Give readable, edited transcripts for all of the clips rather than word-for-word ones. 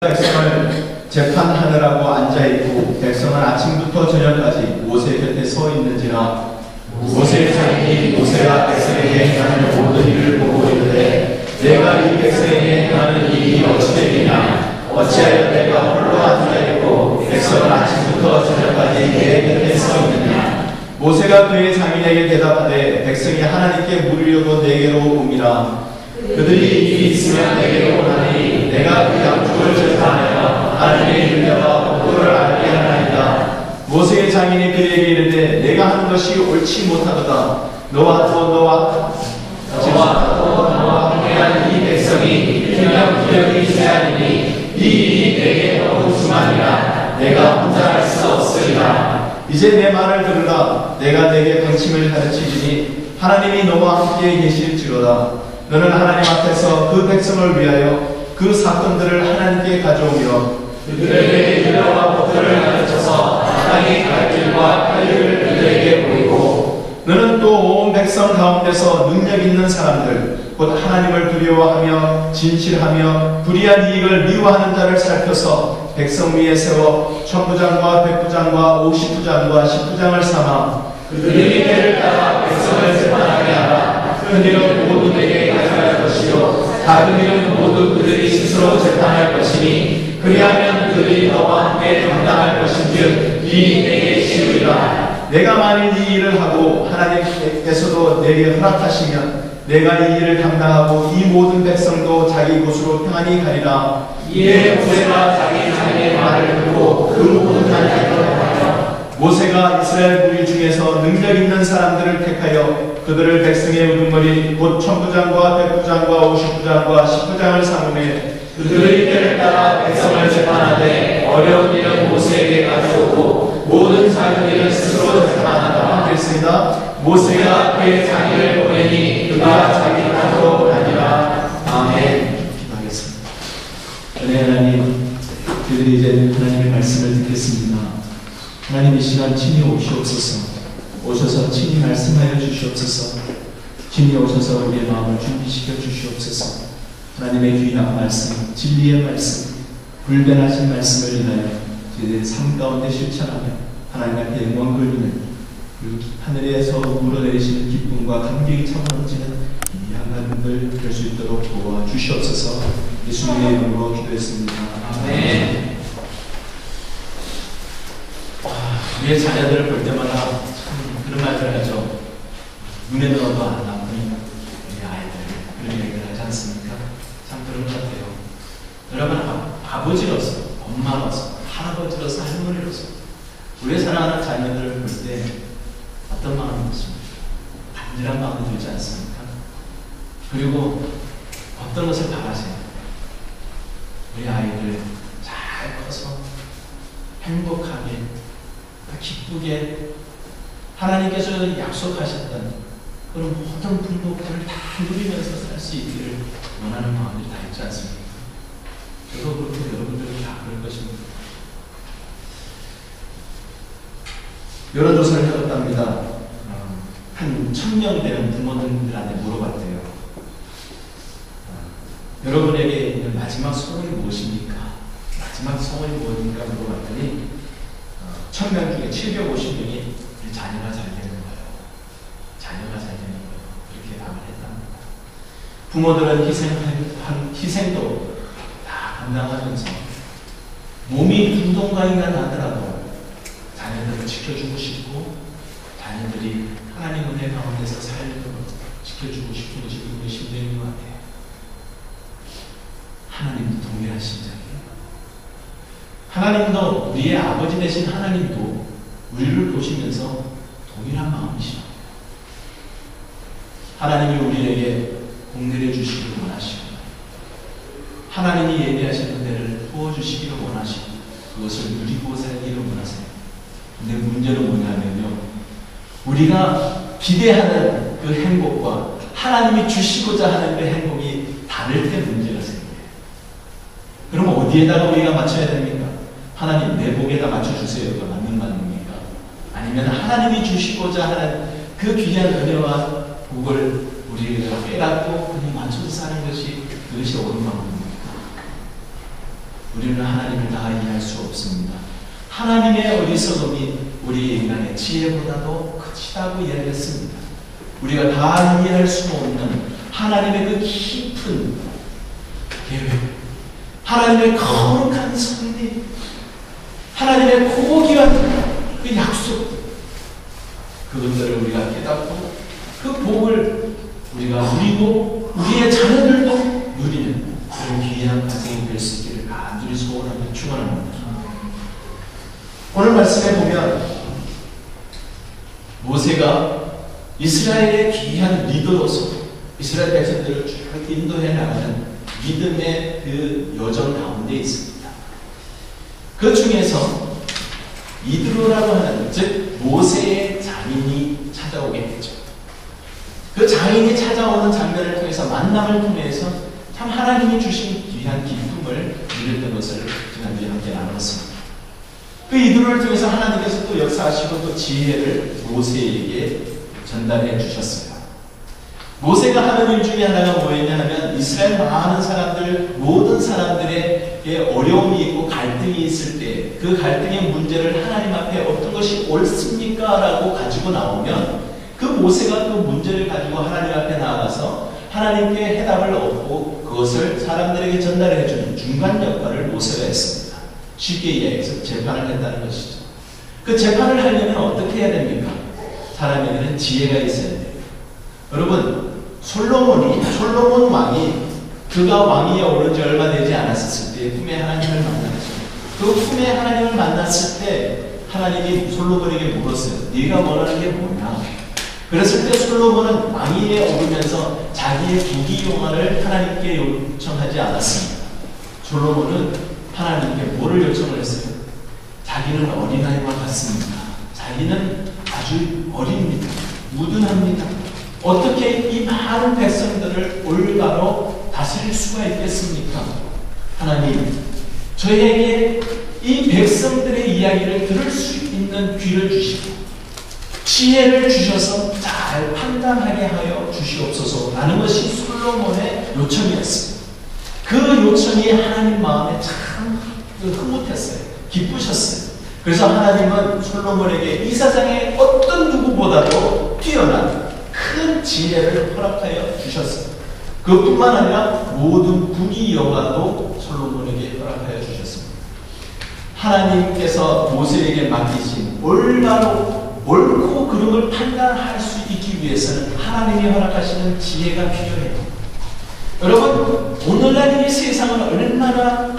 백성을 재판하느라고 앉아있고 백성은 아침부터 저녁까지 모세 곁에 서 있는지라. 모세의 자손이 모세가 백성에게 행하는 모든 일을 보고 이르되 내가 이 백성에게 행하는 일이 어찌되리냐. 어찌하여 내가 홀로 앉아있고 백성은 아침부터 저녁까지 내 곁에 서 있느냐. 모세가 그의 장인에게 대답하되 백성이 하나님께 물으려고 내게로 옵니다. 그들이 일이 있으면 내게로 오나니 내가 그 양쪽을 재판하여 하나님의 윤례와 법도를 알게 하나이다. 모세의 장인이 그에게 이르되 내가 하는 것이 옳지 못하도다. 너와 함께한 이 백성이 일명 기력이 제하리니 이 일이 내게 너무 중하니라. 내가 혼자 할 수 없으리라. 이제 내 말을 들으라. 내가 내게 방침을 가르치리니 하나님이 너와 함께 계실지로다. 너는 하나님 앞에서 그 백성을 위하여 그 사건들을 하나님께 가져오며 그들에게 윤례와 법도를 가르쳐서 하나님의 갈 길과 편리를 그들에게 보이고 너는 또 온 백성 가운데서 능력 있는 사람들 곧 하나님을 두려워하며 진실하며 불의한 이익을 미워하는 자를 살펴서 백성 위에 세워 천부장과 백부장과 오십부장과 십부장을 삼아 그들이 때를 따라 백성을 재판하게 하라. 큰 일은 모두 내게 가져갈 것이요 작은 일은 모두 그들이 스스로 재판할 것이니 그리하면 그들이 너와 함께 감당할 것인즉 이 내게 쉬우리라. 내가 만일 이 일을 하고 하나님께서도 내게 허락하시면 내가 이 일을 감당하고 이 모든 백성도 자기 곳으로 평안히 가리라. 이에 모세가 자기 장인의 말을 듣고 그 모든 자녀를 하여 모세가 이스라엘 무리 중에서 능력 있는 사람들을 택하여 그들을 백성의 우두머리 곧 천부장과 백부장과 오십부장과 십부장을 삼으매 그들의 때를 따라 백성을 재판하되 어려운 일은 모세에게 가져오고 모든 작은 일은 스스로 재판하다. 하겠습니다. 모세가 그의 장인을 보내니 그가 자기 땅으로 가니라. 아멘. 기도하겠습니다. 하나님, 그들이 이제 하나님의 말씀을 듣겠습니다. 하나님 이 시간 친히 오시옵소서. 오셔서 친히 말씀하여 주시옵소서. 친히 오셔서 우리의 마음을 준비시켜 주시옵소서. 하나님의 귀한 말씀, 진리의 말씀, 불변하신 말씀을 인하여 저희들의 삶 가운데 실천하며 하나님 앞에 영광 돌리는 그 하늘에서 우러내리시는 기쁨과 감격이 차오르지는 이 한가운들 될 수 있도록 도와주시옵소서. 예수님의 이름으로 기도했습니다. 아멘. 우리의 자녀들을 볼 때마다 참 그런 말들 하죠. 눈에 들어도 안 아픈 우리 아이들 그런 얘기를 하지 않습니까? 참 그런 것 같아요. 여러분 아버지로서, 엄마로서, 할아버지로서, 할머니로서 우리의 사랑하는 자녀들을 볼 때 어떤 마음이 듭니까? 간절한 마음이 들지 않습니까? 그리고 어떤 것을 바라세요? 우리 아이들 잘 커서 행복하게 기쁘게 하나님께서 약속하셨던 그런 모든 풍족들을 다 누리면서 살 수 있기를 원하는 마음이 다 있지 않습니까? 저도 그렇고 여러분들도 다 그럴 것입니다. 여론조사를 해봤답니다. 한 1000명 되는 부모님들한테 물어봤대요. 여러분에게 있는 마지막 소원이 무엇입니까? 마지막 소원이 무엇입니까? 물어봤더니 1000명 중에 750명이 자녀가 잘 되는 거예요. 자녀가 잘 되는 거예요. 그렇게 답을 했답니다. 부모들은 희생도 다 감당하면서 몸이 분동가인가 나더라도 자녀들을 지켜주고 싶고 자녀들이 하나님 은혜 가운데서 살도록 지켜주고 싶은 것이 우리의 심정인 것 같아요. 하나님도 동일한 심정이에요. 하나님도 우리의 아버지 되신 하나님도 우리를 보시면서 동일한 마음이시죠. 하나님이 우리에게 공내려 주시기를 원하시고 하나님이 예비하신 은혜를 부어주시기를 원하시고 그것을 누리고 살기를 원하세요. 근데 문제는 뭐냐면요, 우리가 기대하는 그 행복과 하나님이 주시고자 하는 그 행복이 다를 때 문제가 생겨요. 그럼 어디에다가 우리가 맞춰야 됩니까? 하나님 내 복에다 맞춰주세요가 맞는 말입니까? 아니면 하나님이 주시고자 하는 그 귀한 은혜와 복을 우리가 깨닫고 그냥 맞춰서 사는 것이 그것이 옳은 방법입니까? 우리는 하나님을 다 이해할 수 없습니다. 하나님의 어리석음이 우리 인간의 지혜보다도 크다고 이야기했습니다. 우리가 다 이해할 수 없는 하나님의 그 깊은 계획, 하나님의 거룩한 섭리, 하나님의 고귀한 그 약속, 그것들을 우리가 깨닫고 그 복을 우리가 누리고 우리의 자녀들도 누리는 그런 귀한 가정이 될 수 있기를 간절히 소원하며 축원합니다. 오늘 말씀에 보면 모세가 이스라엘의 귀한 리더로서 이스라엘 백성들을 쭉 인도해 나가는 믿음의 그 여정 가운데 있습니다. 그 중에서 이드로라고 하는, 즉 모세의 장인이 찾아오게 되죠. 그 장인이 찾아오는 장면을 통해서, 만남을 통해서 참 하나님이 주신 귀한 기쁨을 누렸던 것을 지난주에 함께 나눴습니다. 그 이드로를 통해서 하나님께서 또 역사하시고 또 지혜를 모세에게 전달해 주셨어요. 모세가 하는 일 중에 하나가 뭐였냐 하면, 이스라엘 많은 사람들, 모든 사람들의 어려움이 있고 갈등이 있을 때 그 갈등의 문제를 하나님 앞에 어떤 것이 옳습니까? 라고 가지고 나오면 그 모세가 그 문제를 가지고 하나님 앞에 나아가서 하나님께 해답을 얻고 그것을 사람들에게 전달해 주는 중간 역할을 모세가 했습니다. 쉽게 이야기해서 재판을 했다는 것이죠. 그 재판을 하려면 어떻게 해야 됩니까? 사람에게는 지혜가 있어야 돼요. 여러분, 솔로몬 왕이 그가 왕위에 오른 지 얼마 되지 않았을 때 품에 하나님을 만났죠. 그 품에 하나님을 만났을 때 하나님이 솔로몬에게 물었어요. 네가 원하는 게 뭐냐? 그랬을 때 솔로몬은 왕위에 오르면서 자기의 부귀영화를 하나님께 요청하지 않았습니다. 솔로몬은 하나님께 뭐를 요청을 했어요? 자기는 어린아이와 같습니다. 자기는 아주 어립니다. 무든합니다. 어떻게 이 많은 백성들을 올바로 다스릴 수가 있겠습니까? 하나님, 저에게 이 백성들의 이야기를 들을 수 있는 귀를 주시고 지혜를 주셔서 잘 판단하게 하여 주시옵소서 라는 것이 솔로몬의 요청이었습니다. 그 요청이 하나님 마음에 참 흐뭇했어요. 기쁘셨어요. 그래서 하나님은 솔로몬에게 이 세상의 어떤 누구보다도 뛰어난 큰 지혜를 허락하여 주셨습니다. 그뿐만 아니라 모든 부귀 영화도 솔로몬에게 허락하여 주셨습니다. 하나님께서 모세에게 맡기신 올바로 옳고 그름을 판단할 수 있기 위해서는 하나님이 허락하시는 지혜가 필요해요. 여러분, 오늘날 이 세상은 얼마나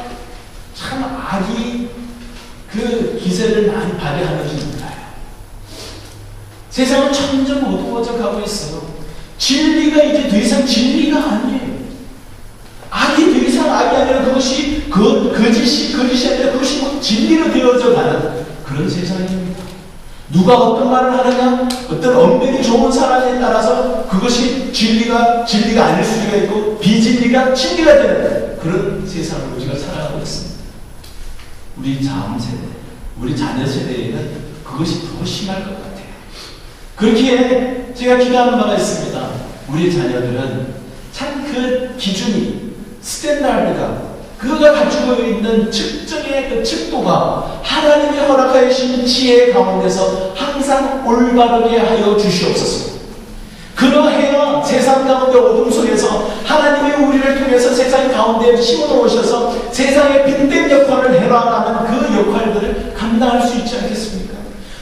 참 악이 그 기세를 많이 발휘하는지 몰라요. 세상은 점점 어두워져 가고 있어요. 진리가 이제 더 이상 진리가 아니에요. 악이 더 이상 악이 아니라 그것이 거짓이 아니라 그것이 뭐 진리로 되어져 가는 그런 세상입니다. 누가 어떤 말을 하느냐, 어떤 언변이 좋은 사람에 따라서 그것이 진리가 아닐 수가 있고 비진리가 진리가 되는 그런 세상을 우리가 살아가고 있습니다. 우리 다음 세대, 우리 자녀 세대에는 그것이 더 심할 것 같아요. 그렇기에 제가 기도하는 바가 있습니다. 우리 자녀들은 참 그 기준이, 스탠다드가, 그가 가지고 있는 측정의 그 측도가 하나님이 허락하여 주신 지혜 가운데서 항상 올바르게 하여 주시옵소서. 그러해야 세상 가운데 어둠 속에서 하나님이 우리를 통해서 세상 가운데 심어놓으셔서 세상의 빛된 역할을 해나가는 그 역할들을 감당할 수 있지 않겠습니까?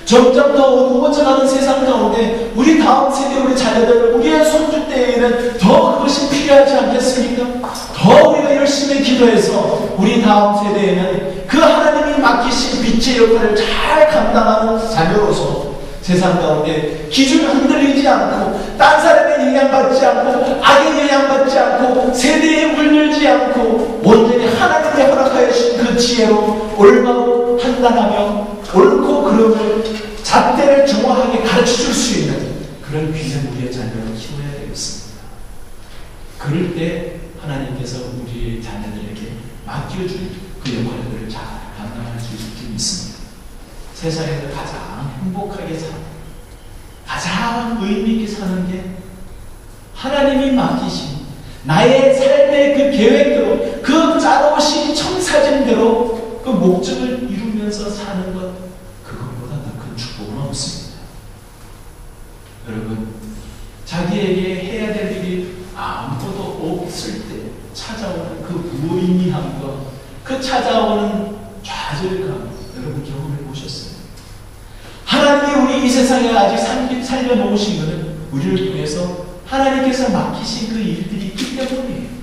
점점 더 어두워져가는 세상 가운데 우리 다음 세대, 우리 자녀들, 우리의 손주 때에는 더 그것이 필요하지 않겠습니까? 더 우리가 열심히 기도해서 우리 다음 세대에는 그 하나님이 맡기신 빛의 역할을 잘 감당하는 자녀로서 세상 가운데 기준을 흔들리지 않고 딴 사람의 영향받지 않고 악의 영향받지 않고 세대에 물들지 않고 온전히 하나님이 허락하여 주신 그 지혜로 올바로 판단하며 옳고 그름을 잣대를 정확하게 가르쳐줄 수 있는 그런 귀한 우리의 자녀를 키워야 되겠습니다. 그럴 때 하나님께서 우리의 자녀들에게 맡겨준 그 역할들을 잘 감당할 수 있을 줄 믿습니다. 세상에서 가장 행복하게 사는, 가장 의미있게 사는 게 하나님이 맡기신 나의 삶의 그 계획대로 그 짜놓으신 청사 찾은 대로 그 목적을 이루면서 사는 것, 그것보다 더 큰 축복은 없습니다. 여러분, 자기에게 해야 될 일이 아무것도 없을 때 찾아오는 그 무의미함과 그 찾아오는 좌절감, 여러분 경험해 보셨어요? 하나님이 우리 이 세상에 아직 살려놓으신 것은 우리를 통해서 하나님께서 맡기신 그 일들이 있기 때문이에요.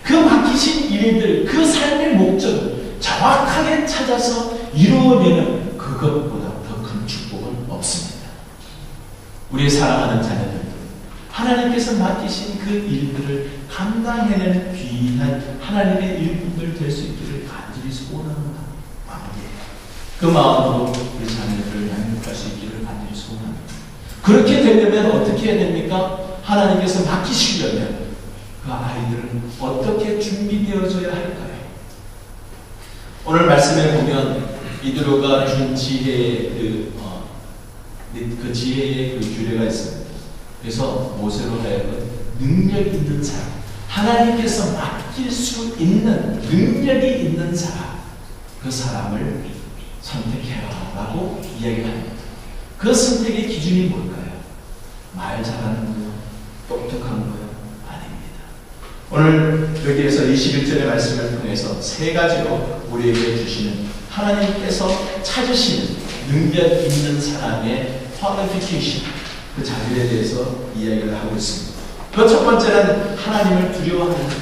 그 맡기신 일들, 그 삶의 목적을 정확하게 찾아서 이루어내는 그것보다 더 큰 축복은 없습니다. 우리의 사랑하는 자녀들도 하나님께서 맡기신 그 일들을 감당해내는 귀한 하나님의 일꾼들 될 수 있기를 간절히 소원하는 마음이에요. 그 마음으로 우리 자녀들을 양육할 수 있기를 간절히 소원합니다. 그렇게 되려면 어떻게 해야 됩니까? 하나님께서 맡기시려면 그 아이들은 어떻게 준비되어져야 할까요? 오늘 말씀에 보면 이드로가 준 지혜의 그 지혜의 그 규례가 있습니다. 그래서 모세로 하여금 능력 있는 사람, 하나님께서 맡길 수 있는 능력이 있는 사람, 그 사람을 선택해라라고 이야기합니다. 그 선택의 기준이 뭘까요? 말 잘하는 거요? 똑똑한 거요? 아닙니다. 오늘 여기에서 21절의 말씀을 통해서 세 가지로 우리에게 주시는 하나님께서 찾으시는 능력 있는 사람의 qualification, 그 자질에 대해서 이야기를 하고 있습니다. 그 첫 번째는 하나님을 두려워하는 것.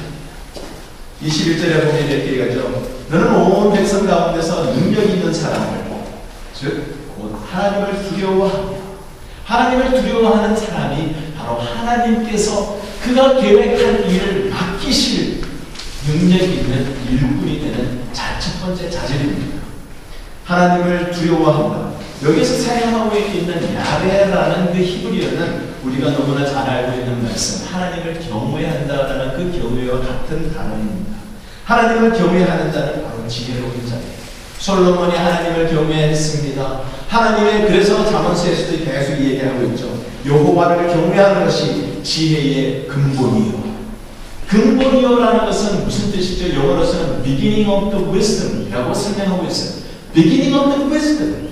21절에 보면 이렇게 얘기하죠. 너는 온 백성 가운데서 능력 있는 사람을, 즉 곧 하나님을 두려워하며, 하나님을 두려워하는 사람이 바로 하나님께서 그가 계획한 일을 맡기실 능력 있는 일꾼이 되는 첫 번째 자질입니다. 하나님을 두려워한다. 여기서 사용하고 있는 야베라는 그 히브리어는 우리가 너무나 잘 알고 있는 말씀, 하나님을 경외한다라는 그 경외와 같은 단어입니다. 하나님을 경외하는 자는 바로 지혜로운 자예요. 솔로몬이 하나님을 경외했습니다. 하나님의, 그래서 잠언서에서도 계속 얘기하고 있죠. 여호와를 경외하는 것이 지혜의 근본이요. 근본이요라는 것은 무슨 뜻이죠? 영어로서는 beginning of the wisdom이라고 설명하고 있어요. beginning of the wisdom.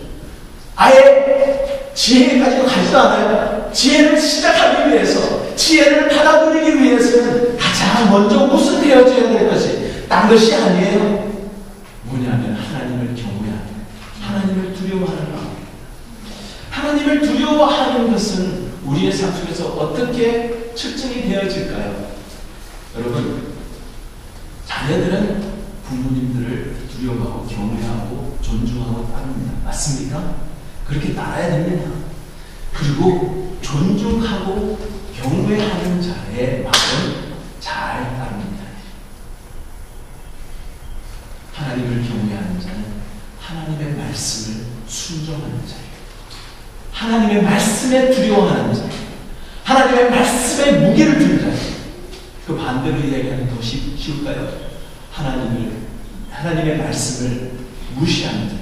아예 지혜까지 가지도 않아요. 지혜를 시작하기 위해서, 지혜를 받아들이기 위해서는 가장 먼저 무슨 되어져야 될 것이 딴 것이 아니에요. 뭐냐면 하나님을 경외하는, 하나님을 두려워하는 마음. 하나님을 두려워하는 것은 우리의 삶 속에서 어떻게 측정이 되어질까요? 여러분, 자녀들은 부모님들을 두려워하고 경외하고 존중하고 따릅니다. 맞습니까? 그렇게 따라야 됩니다. 그리고 존중하고 경외하는 자의 마음을 잘 따릅니다. 하나님을 경외하는 자는 하나님의 말씀을 순종하는 자예요. 하나님의 말씀에 두려워하는 자예요. 하나님의 말씀에 무게를 두는 자예요. 그 반대로 이야기하면 더 쉬울까요? 하나님의 말씀을 무시하는 자,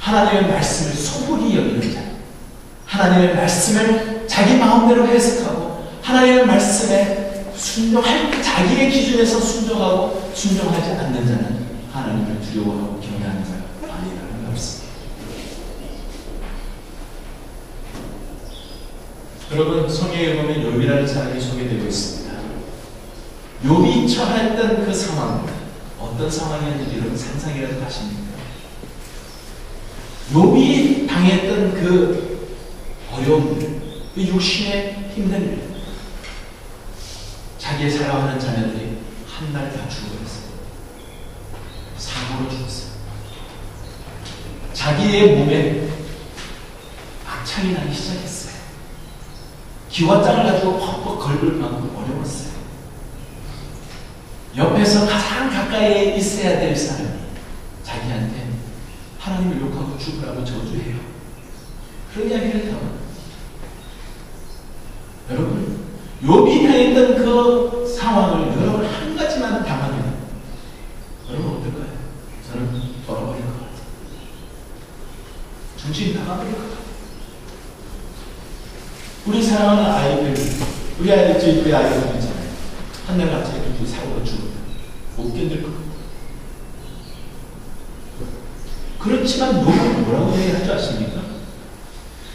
하나님의 말씀을 소홀히 여기는 자, 하나님의 말씀을 자기 마음대로 해석하고 하나님의 말씀에 순종할, 자기의 기준에서 순종하고 순종하지 않는 자는 하나님을 두려워하고 경외하는 자가 아니라는 말씀입니다. 여러분, 성경에 보면 욥이라는 사람이 소개되고 있습니다. 욥이 처했던 그 상황, 어떤 상황이었는지 여러분 상상이라도 하십니까? 욥이 당했던 그 어려움들, 그 육신의 힘든 일, 자기의 사랑하는 자녀들이 한 날 다 죽어버렸어요. 사고로 죽었어요. 자기의 몸에 악창이 나기 시작했어요. 기와장을 가지고 퍽퍽 걸을 만큼 어려웠어요. 옆에서 가장 가까이에 있어야 될 사람이 자기한테 하나님을 욕하고 죽으라고 저주해요. 그런 이야기를 하고, 여러분, 욥이 당했던 그 상황을 여러분 한 가지만 당하면 여러분 어떨까요? 저는 돌아버릴 것 같아요. 정신이 나가버릴 것 같아요. 우리 사랑하는 아이들, 우리 아이들 있잖아요. 한날 갑자기 사고가 죽었다. 못 견딜 것 같아요. 그렇지만 욥은 뭐라고 얘기할 줄 아십니까?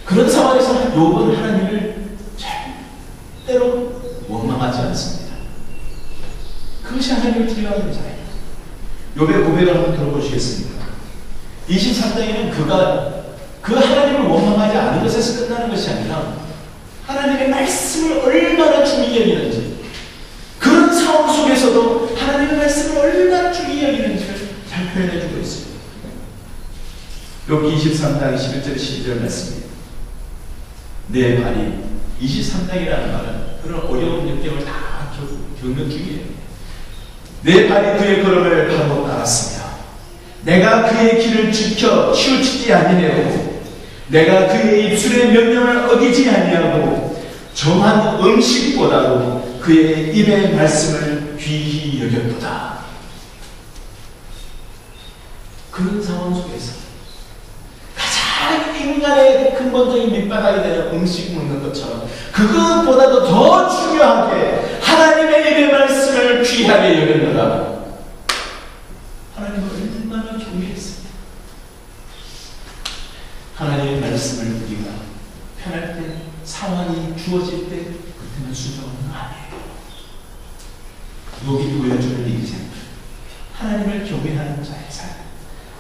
그런 상황에서 욥은 하나님을 절대로 원망하지 않습니다. 그것이 하나님을 두려워하는 자예요. 욥의 고백을 한번 들어보시겠습니까? 23장에는 그가 그 하나님을 원망하지 않은 것에서 끝나는 것이 아니라 하나님의 말씀을 얼마나 중히 여기는지, 그런 상황 속에서도 하나님의 말씀을 얼마나 중히 여기는지를 잘 표현해주고 있습니다. 욥기 23장 21절 12절 말씀입니다. 내 발이, 23장이라는 말은 그런 어려운 역경을 다 겪는 중이에요. 내 발이 그의 걸음을 바로 따랐으며 내가 그의 길을 지켜 치우치지 아니하고 내가 그의 입술의 명령을 어기지 아니하고 정한 음식보다도 그의 입의 말씀을 귀히 여겼도다. 그런 상황 속에서 가장 인간의 근본적인 밑바닥이 되는 음식 먹는 것처럼 그것보다도 더 중요하게 하나님의 입의 말씀을 귀하게 여겼노라. 하나님은 얼마나 경외했습니다. 하나님의 말씀을 우리가 편할 때, 상황이 주어질 때 그때만 수정은 아니에요. 욥이 보여주는 인생, 하나님을 경외하는 자의 삶,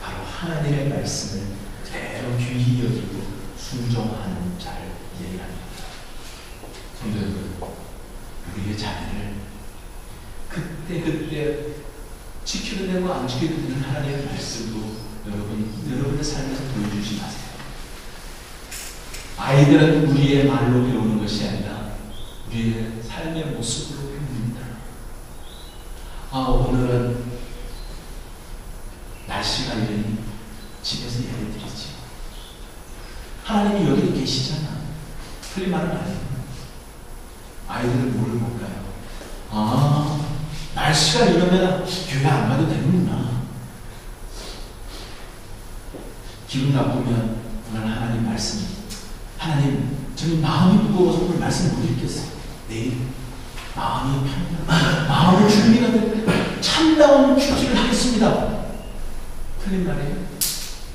바로 하나님의 말씀을 그대로 귀히 여기고 순종하는 자를 얘기합니다. 성도 여러분, 우리의 자녀를 그때 지켜도 되고 안 지켜도 되는 하나님의 말씀도 여러분의 삶에서 보여주지 마세요. 아이들은 우리의 말로 배우는 것이 아니라 우리의 삶의 모습으로 배웁니다. 오늘은 날씨가 이러니 집에서 예를 드리지. 하나님이 여기 계시잖아. 틀린 말은 아니에요. 아이들은 뭘 볼까요? 날씨가 이러면 교회 안 가도 되는구나. 기분 나쁘면 오늘 하나님 말씀, 하나님 저는 마음이 무거워서 오늘 말씀 못 읽겠어요. 내일 마음이 편안하고 마음의 준비가 될 때 참다운 큐티를 하겠습니다. 틀린 말이에요.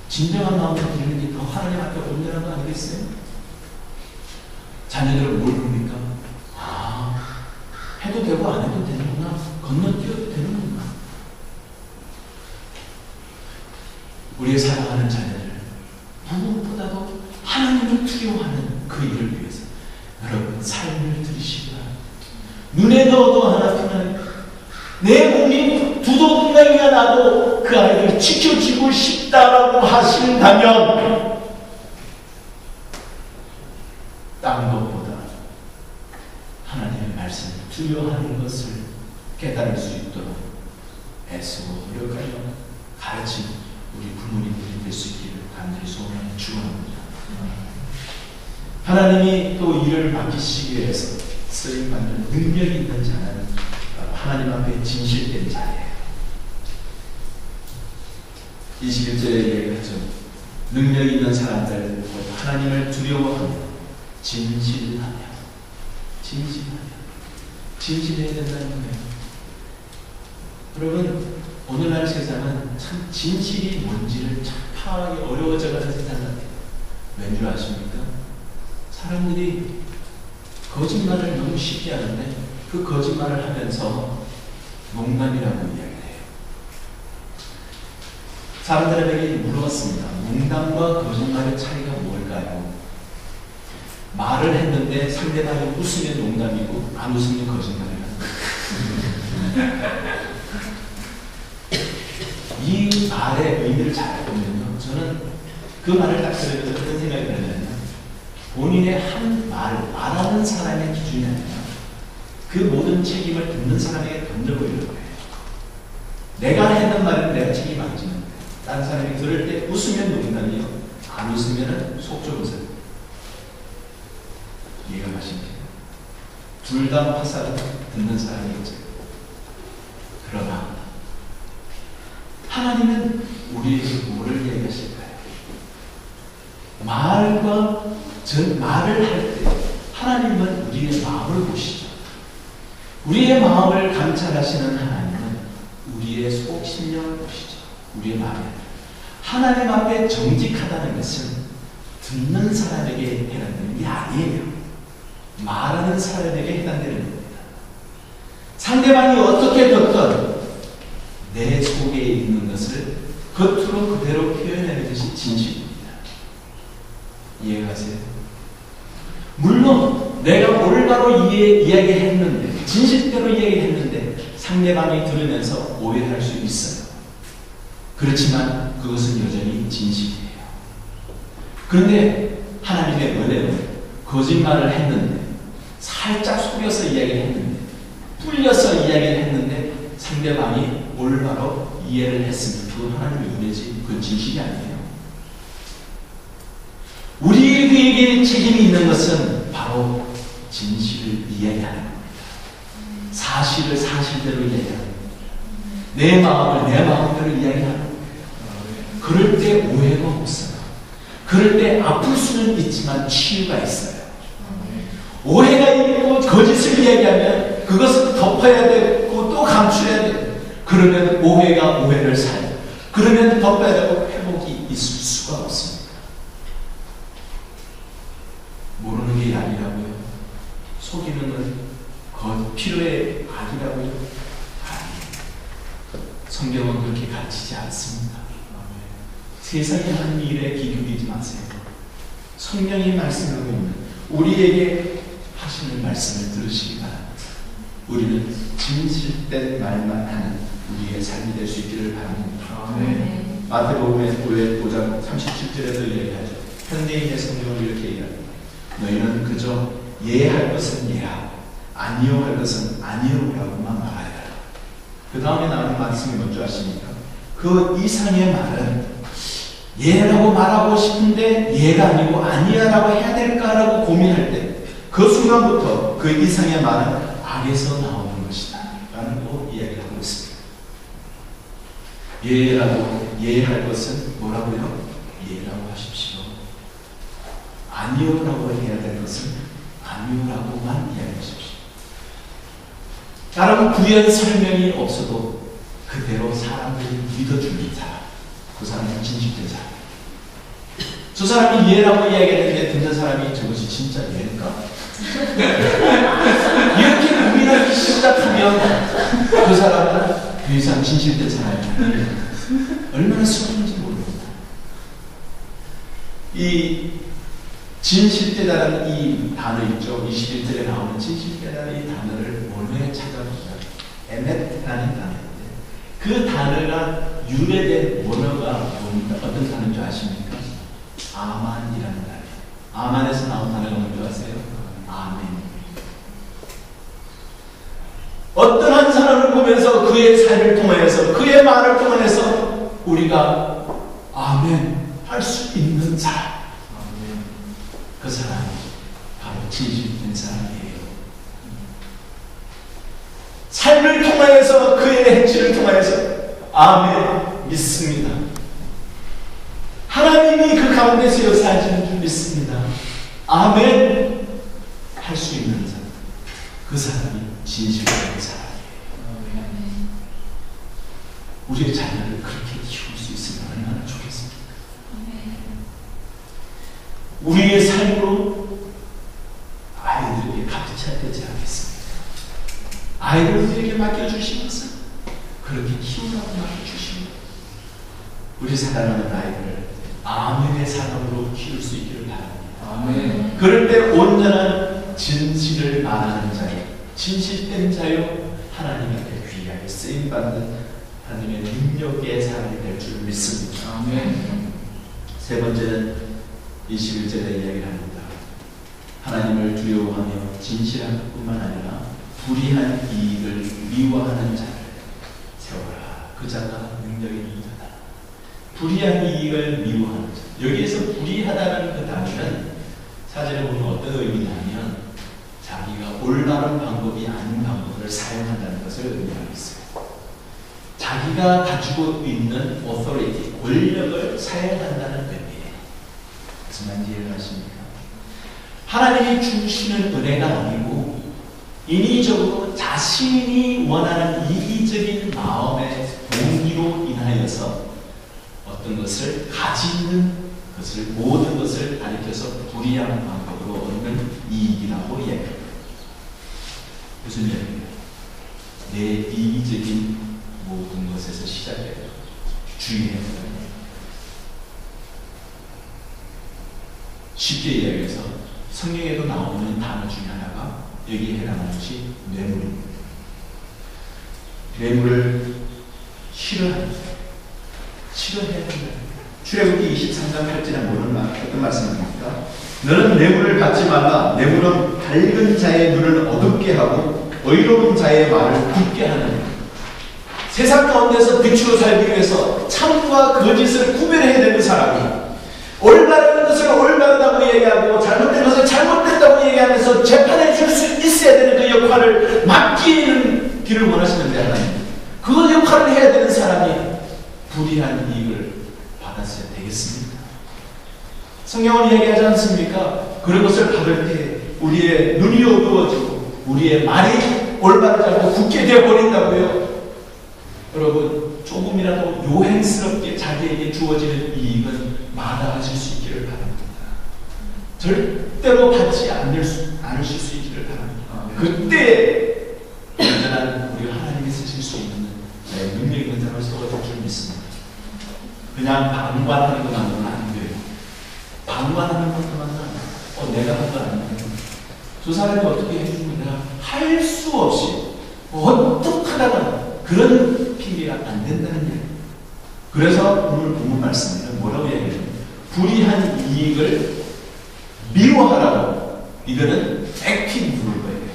진정한 마음으로 드리는 게 더 하나님 앞에 온전한 거 아니겠어요? 자녀들은 뭘 봅니까? 해도 되고 안 해도 되는구나. 건너뛰어도 되는구나. 우리의 사랑하는 자녀들, 무엇보다도 하나님을 두려워하는 그 일을 위해서 여러분 삶을 들이시기 바랍니다. 눈에 넣어도 하나 편한 내 몸이 두동강이가 나도 그 아이를 지켜주고 싶다라고 하신다면 딴 것보다 하나님의 말씀을 두려워하는 것을 깨달을 수 있도록 애쓰고 노력하여 가르친 우리 부모님들이 될 수 있기를 간절히 소원하며 축원합니다. 하나님이 또 일을 맡기시기 위해서 쓰임받는 능력이 있는 자는 하나님 앞에 진실된 자예요. 21절에 얘기하죠. 능력 있는 사람들, 하나님을 두려워하며 진실해야 된다는 거예요. 여러분, 오늘날 세상은 참 진실이 뭔지를 참 파악하기 어려워져가는 세상 같아요. 왠 줄 아십니까? 사람들이 거짓말을 너무 쉽게 하는데 그 거짓말을 하면서 농담이라고 이야기를 해요. 사람들에게 물어봤습니다. 농담과 거짓말의 차이가 뭘까요? 말을 했는데 상대방이 웃으면 농담이고 안 웃으면 거짓말이에요. 이 말의 의미를 잘 보면요, 저는 그 말을 딱 들으면서 어떤 생각이 들었냐면 본인의 한 말하는 사람의 기준이 아니라 그 모든 책임을 듣는 사람에게 던져버리는 거예요. 내가 했는 말은 내가 책임 안 지는 거예요. 다른 사람이 들을 때 웃으면 농담이요, 안 웃으면 속 좁은 소리. 이해가 가십니까? 둘 다 화살을 듣는 사람이겠죠. 그러나 하나님은 우리에게 뭐를 얘기하실까요? 말을 할 때 하나님은 우리의 마음을 보시죠. 우리의 마음을 감찰하시는 하나님은 우리의 속 심령을 보시죠. 우리의 마음을. 하나님 앞에 정직하다는 것은 듣는 사람에게 해당되는 게 아니에요. 말하는 사람에게 해당되는 겁니다. 상대방이 어떻게 듣든 내 속에 있는 것을 겉으로 그대로 표현하는 것이 진실입니다. 이해가세요? 물론 내가 올바로 이야기했는데, 진실대로 이야기했는데 상대방이 들으면서 오해할 수 있어요. 그렇지만 그것은 여전히 진실이에요. 그런데 하나님의 은혜는 거짓말을 했는데, 살짝 속여서 이야기했는데, 불려서 이야기를 했는데 상대방이 올바로 이해를 했으면 그건 하나님의 은혜지, 그건 진실이 아니에요. 우리에게 책임이 있는 것은 바로 진실을 이야기하는 겁니다. 사실을 사실대로 이야기하는 겁니다. 내 마음을 내 마음대로 이야기하는 거예요. 그럴 때 오해가 없어요. 그럴 때 아플 수는 있지만 치유가 있어요. 오해가 있고 거짓을 이야기하면 그것을 덮어야 되고 또 감추어야 돼요. 그러면 오해가 오해를 사요. 그러면 덮어야 되고 회복이 있을 수가 없습니다. 모르는 게 아니라고요. 속이는 건 필요의 악이라고요. 아니에요. 성경은 그렇게 가르치지 않습니다. 세상에 하는 일에 기죽이지 마세요. 성령이 말씀하고 있는 우리에게 하시는 말씀을 들으시기 바랍니다. 우리는 진실된 말만 하는 우리의 삶이 될 수 있기를 바랍니다. 아멘. 마태복음의 5장 37절에도 이야기하죠. 현대인의 성경을 이렇게 얘기합니다. 너희는 그저 예할 것은 예하고 아니요 할 것은 아니요라고만 말하라. 그 다음에 나오는 말씀이 뭔지 아십니까? 그 이상의 말은 예라고 말하고 싶은데 예가 아니고 아니야라고 해야 될까라고 고민할 때 그 순간부터 그 이상의 말은 악에서 나오는 것이다 라는 거 이야기를 하고 있습니다. 예라고 예할 것은 뭐라고요? 예라고 하십시오. 아니요라고 해야 될 것은 아니요라고만 이야기하십시오. 다른 부연 설명이 없어도 그대로 사람들이 믿어주는 사람, 그 사람은 진실된 사람. 저 사람이 예라고 이야기했는데 듣는 사람이 저것이 진짜 예일까? 이렇게 고민하기 시작하면 그 사람은 더 이상 진실된 사람이 아니에요. 얼마나 슬픈지 모릅니다. 이 진실되다는 이 단어 있죠. 21절에 나오는 진실되다는 이 단어를 원어에 찾아보면 에멧라는 단어인데 그 단어가 유래된 원어가 뭡니까? 어떤 단어인 줄 아십니까? 아만이라는 단어예요. 아만에서 나온 단어가 뭔지 아세요? 아멘. 어떤 한 사람을 보면서 그의 삶을 통해서 그의 말을 통해서 우리가 아멘 할 수 있는 사람, 그 사람이 바로 진실된 사람이에요. 삶을 통해서 그의 행실을 통해서 아멘 믿습니다. 하나님이 그 가운데서 역사하시는 줄 믿습니다. 아멘 할 수 있는 사람, 그 사람이 진실된 사람이에요. 우리의 자녀를 그렇게 키울 수 있으면 얼마나 좋겠습니까? 우리의 삶으로 아이들에게 가득 차야 되지 않겠습니까? 아이를 우리에게 맡겨주시면서 그렇게 키우라고 맡겨주시고 우리 사랑하는 아이들을 아멘의 사람으로 키울 수 있기를 바랍니다. 아멘. 그럴 때 온전한 진실을 말하는 자요, 진실된 자요, 하나님 앞에 귀하게 쓰임받는 하나님의 능력의 사람이 될 줄 믿습니다. 아멘. 세 번째는 21절에 이야기를 합니다. 하나님을 두려워하며 진실한 것뿐만 아니라 불의한 이익을 미워하는 자를 세워라. 그 자가 능력이 있다. 불의한 이익을 미워하는 자. 여기에서 불의하다는 그 단어는 사전에 보면 어떤 의미냐면 자기가 올바른 방법이 아닌 방법을 사용한다는 것을 의미하고 있어요. 자기가 가지고 있는 authority, 권력을 사용한다는 의미예요. 무슨 말인지 이해하십니까? 하나님이 주시는 은혜가 아니고 인위적으로 자신이 원하는 이기적인 마음의 동기로 인하여서 어떤 것을 가지는 것을 모든 것을 가리켜서 불이한 방법으로 얻는 이익이라고 이야기합니다. 무슨 이야기예요? 내 이기적인 모든 것에서 시작해요. 주의해야 된다. 쉽게 이야기해서 성경에도 나오는 단어 중에 하나가 여기에 해당하는 것이 뇌물입니다. 뇌물을 싫어해야 된다. 출애굽기 23장 8절에 뭐는 어떤 말씀입니까? 너는 뇌물을 받지 말라. 뇌물은 밝은 자의 눈을 어둡게 하고 의로운 자의 말을 굳게 하는. 세상 가운데서 빛으로 살기 위해서 참과 거짓을 구별해야 되는 사람이 올바른 것을 올바르다고 얘기하고 잘못된 것을 잘못됐다고 얘기하면서 재판해 줄 수 있어야 되는 그 역할을 맡기는 길을 원하시는데 하나님, 그 역할을 해야 되는 사람이 불이한 이익을 받았어야 되겠습니까? 성경은 얘기하지 않습니까? 그런 것을 받을 때 우리의 눈이 어두워지고 우리의 말이 올바르지 않고 굳게 되어버린다고요. 여러분, 조금이라도 요행스럽게 자기에게 주어지는 이익은 마다하실 수 있기를 바랍니다. 절대로 받지 않으실 수 있기를 바랍니다. 그때 온전한 우리가 하나님이 쓰실 수 있는 능력 있는 삶을 쏟아질 줄 믿습니다. 그냥 방관하는 것만으로는 안 돼요. 방관하는 것만으로는 내가 한 거 아니에요. 저 사람이 어떻게 해주고 내가 할 수 없이 어떻게 하다가 그런 핑계가 안 된다는 얘기예요. 그래서 오늘 본문 말씀에는 뭐라고 얘기해요? 불이한 이익을 미워하라고. 이거는 액티브 룰러예요.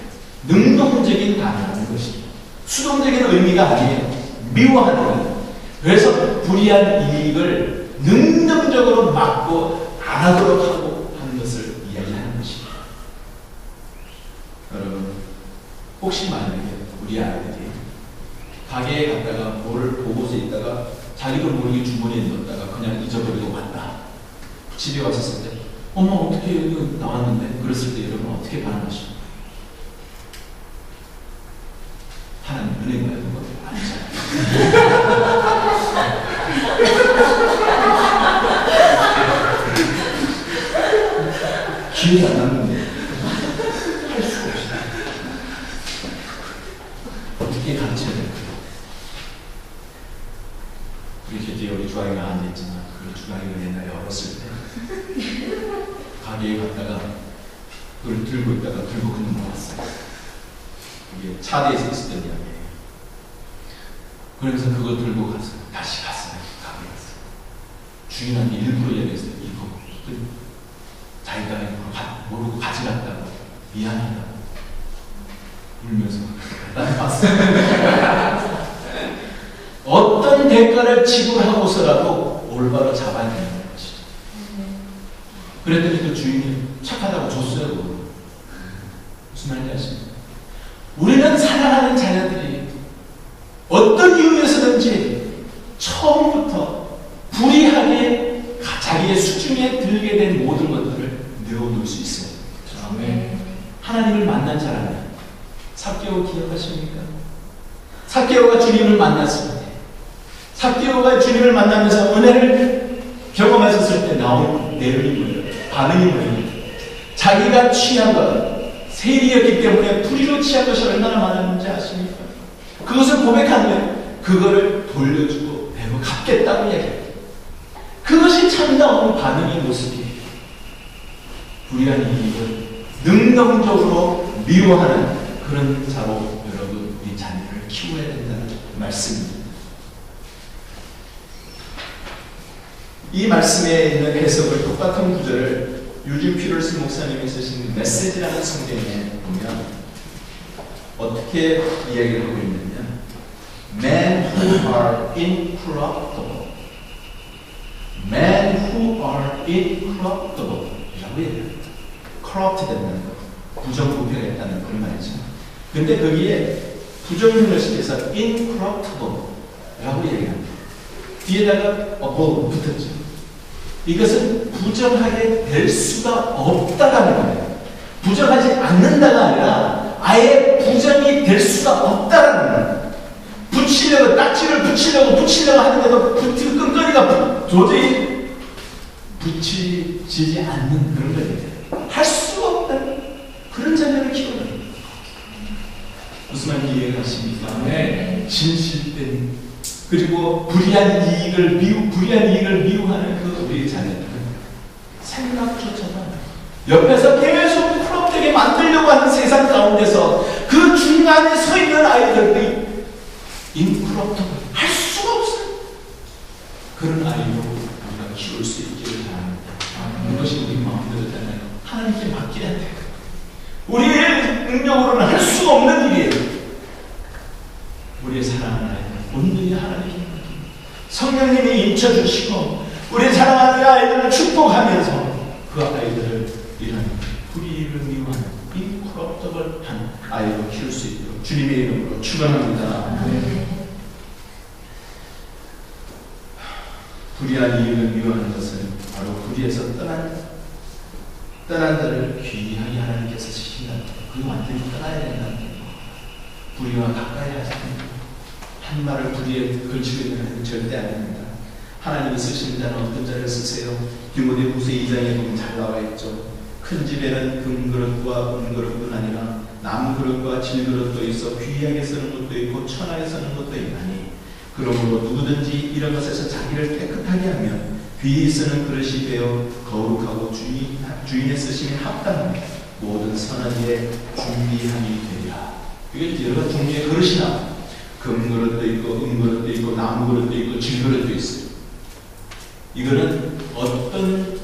능동적인 단어라는 것입니다. 수동적인 의미가 아니에요. 미워하는 거예요. 그래서 불이한 이익을 능동적으로 막고 안 하도록 하고 하는 것을 이야기하는 것입니다. 여러분, 혹시 만약에 우리 아이들이 가게에 갔다가 뭐를 보고서 있다가 자기도 모르게 주머니에 넣었다가 그냥 잊어버리고 갔다. 집에 왔었을 때 엄마 어떻게 여기 나왔는데? 그랬을 때 여러분 어떻게 반응하십니까? 하나님 은혜가 있는 거 아니잖아요. 기억이 안 났는데 할 수가 없어요. 어떻게 가르쳐야 될까요? 우리 곁에 우리 주아이가 앉아있지만 그 주아이가 옛날에 어렸을 때 가게에 갔다가 그걸 들고 있다가 들고 그냥 나왔어요. 그게 차대에서 있었던 이야기예요. 그래서 그거 들고 갔어요. 다시 갔어요. 가게에 갔어요. 주인한테 일부러 얘기했어요. 이거 자기가 모르고 가져갔다고 미안하다고 울면서 난 봤어요. 어떤 대가를 지불하고서라도 올바로 잡아야 된다는 것이죠. 그랬더니 그 주인이 착하다고 줬어요. 무슨 말인지 아십니까? 우리는 사랑하는 자녀들이 어떤 이유에서든지 처음부터 불이하게 자기의 수중에 들게 된 모든 것들을 내어놓을 수 있어요. 아멘. 하나님을 만난 사람이 삭개오 기억하십니까? 삭개오가 주님을 만났을 때, 삭개오가 주님을 만나면서 은혜를 경험하셨을 때 나온 내용이 뭐예요? 반응이 뭐예요? 자기가 취한 것, 세리였기 때문에 불의로 취한 것이 얼마나 많았는지 아십니까? 그것을 고백하면 그거를 돌려주고 내고 갚겠다고 얘기해요. 그것이 참다운 반응의 모습이에요. 불의한 이익을 능동적으로 미워하는 그런 자로 여러분 우리 자녀를 키워야 된다는 말씀입니다. 이 말씀에 있는 해석을 똑같은 구절을 유진 피럴스 목사님이 쓰신 메시지라는 성경에 보면 어떻게 이야기를 하고 있느냐? Men who are incorruptible, men who are incorruptible 이라고 얘기합니다. corrupt 된다는 것, 부정부패했다는 그런 말이죠. 근데 거기에 부정형을 시켜서 incorruptible 라고 얘기합니다. 뒤에다가 above 붙었죠. 이것은 부정하게 될 수가 없다라는 거예요. 부정하지 않는다가 아니라 아예 부정이 될 수가 없다라는 거예요. 붙이 붙이려고 딱지를 붙이려고 하는데도 끈끈이가 도저히 붙이지 않는 그런 거예요. 할 수가 없는 그런 자녀를 키우는. 무슨 말인지 이해가십니까? 네. 진실된 그리고 불의한 이익을 미워하는 그 우리 자녀들은 생각조차도 옆에서 계속 풀업되게 만들려고 하는 세상 가운데서 그 중간에 서 있는 아이들이 인프로터블 할 수가 없어요. 그런 아이로 우리가 키울 수 있기를 바랍니다. 그것이 우리 마음대로잖아요. 하나님께 맡겨야 돼요. 우리의 능력으로는 할 수가 없는 일이에요. 우리의 사랑하는 아이들 온전히 하나님께 맡깁니다. 성령님이 인쳐주시고 우리의 사랑하는 아이들을 축복하면서 그 아이들을 이런 불의를 미워하는 인코럽터블한 아이로 키울 수 있도록 주님의 이름으로 축원합니다. 불의한 이익을 미워하는 것은 바로 불의에서 떠난 자를 귀하게 하나님께서 쓰신다는 거예요. 그 완전히 떠나야 된다는 거예요. 불의와 가까이 하지 않는 한 말을 불의에 걸치고 있는 것은 절대 아닙니다. 하나님이 쓰시는 자는 어떤 자를 쓰세요? 디모데후서 2장에 보면 잘 나와 있죠. 큰 집에는 금그릇과 은그릇뿐 아니라 남그릇과 질그릇도 있어 귀하게 쓰는 것도 있고 천하게 쓰는 것도 있나니 그러므로 누구든지 이런 것에서 자기를 깨끗하게 하면 귀히 쓰는 그릇이 되어 거룩하고 주인의 쓰심에 합당한 모든 선한 일에 준비함이 되리라. 이게 여러 종류의 그릇이 나와요. 금그릇도 있고 은그릇도 있고 나무그릇도 있고 질그릇도 있어요. 이거는 어떤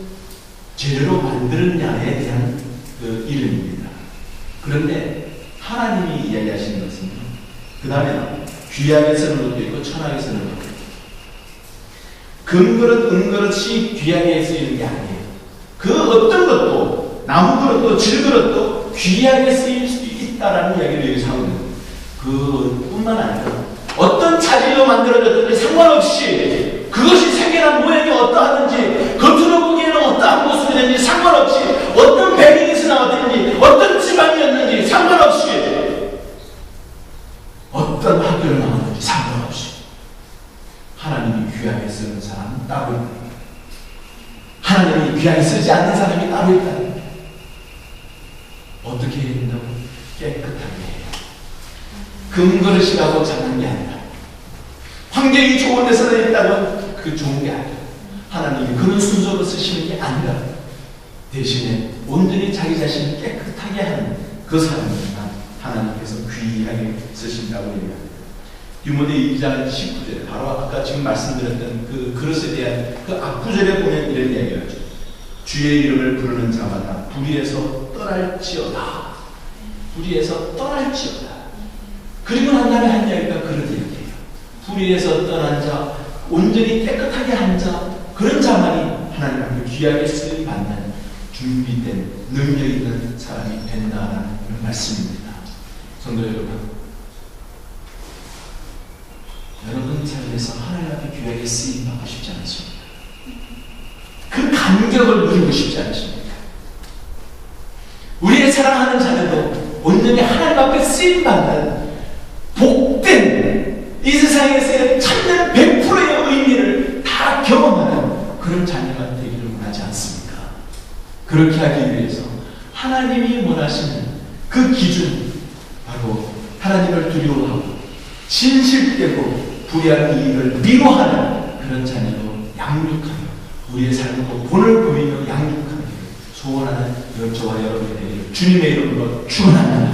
재료로 만드느냐에 대한 그 이름입니다. 그런데 하나님이 이야기하시는 것은 그 다음에 귀하게 쓰는 것도 있고 천하게 쓰는 것도 있고 금그릇, 은그릇이 귀하게 쓰이는 게 아니에요. 그 어떤 것도 나무그릇도 질그릇도 귀하게 쓰일 수 있다라는 이야기를 여기서 하고 있는 거예요. 그뿐만 아니라 어떤 자질로 만들어졌든지 상관없이 그것이 색이나 모양이 어떠하든지 겉으로 보기에는 어떠한 모습이든지 상관없이 어떤 배경에서 나왔든지 어떤 지방이었는지 상관없이 어떤 학교를 나왔는지 상관없이 하나님이 귀하게 쓰는 사람은 따로 있다. 하나님이 귀하게 쓰지 않는 사람이 따로 있다. 어떻게 해야 된다고? 깨끗하게 해요. 금그릇이라고 작은 게 아니라 환경이 좋은 데서 있다면 그 좋은 게 아니라 하나님이 그런 순서로 쓰시는 게 아니라 대신에 온전히 자기 자신을 깨끗하게 하는 그 사람들만 하나님께서 귀하게 쓰신다고 얘기합니다. 디모데 2장 19절에 바로 아까 지금 말씀드렸던 그 그릇에 대한 그 앞구절에 보면 이런 이야기를 하죠. 주의 이름을 부르는 자마다 불의에서 떠날지어다. 불의에서 떠날지어다. 그리고 난 다음에 한 이야기가 그런 이야기예요. 불의에서 떠난 자, 온전히 깨끗하게 한 자, 그런 자만이 하나님 앞에 귀하게 쓰임 받는 준비된 능력 있는 사람이 된다는 말씀입니다. 성도 여러분, 여러분 삶에서 하나님 앞에 귀하게 쓰임 받고 싶지 않으십니까? 그 감격을 누리고 싶지 않으십니까? 우리의 사랑하는 자녀도 온전히 하나님 앞에 쓰임 받는 복된 이 세상에서의 참된 100%의 의미를 다 경험하는 그런 자녀가 되기를 원하지 않습니까? 그렇게 하기 위해서 하나님이 원하시는 그 기준, 바로 하나님을 두려워하고 진실되고 불의한 이익을 미워하는 그런 자녀로 양육하며 우리의 삶으로 본을 보이며 양육하며 소원하는 저와 여러분이 되기를 주님의 이름으로 축원합니다.